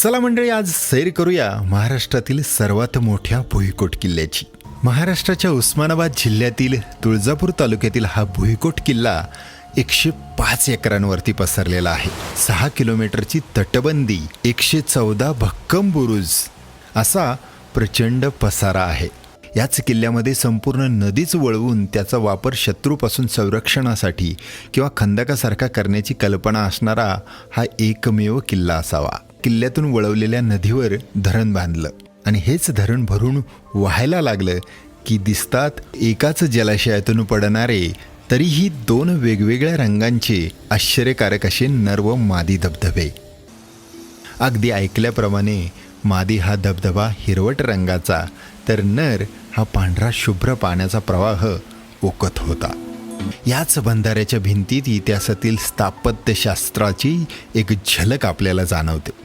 चला मंडळी, आज सैर करूया महाराष्ट्रातील सर्वात मोठ्या भुईकोट किल्ल्याची. महाराष्ट्राच्या उस्मानाबाद जिल्ह्यातील तुळजापूर तालुक्यातील हा भुईकोट किल्ला 105 एकरांवरती पसरलेला आहे. 6 किलोमीटरची तटबंदी, 114 भक्कम बुरुज असा प्रचंड पसारा आहे. याच किल्ल्यामध्ये संपूर्ण नदीच वळवून त्याचा वापर शत्रूपासून संरक्षणासाठी किंवा खंदकासारखा करण्याची कल्पना असणारा हा एकमेव किल्ला असावा. किल्ल्यातून वळवलेल्या नदीवर धरण बांधलं आणि हेच धरण भरून वाहायला लागलं की दिसतात एकाच जलाशयातून पडणारे तरीही 2 वेगवेगळ्या रंगांचे आश्चर्यकारक असे नर व मादी धबधबे. अगदी ऐकल्याप्रमाणे मादी हा धबधबा हिरवट रंगाचा तर नर हा पांढरा शुभ्र पाण्याचा प्रवाह ओकत होता. याच बंधाऱ्याच्या भिंतीत इतिहासातील स्थापत्यशास्त्राची एक झलक आपल्याला जाणवते.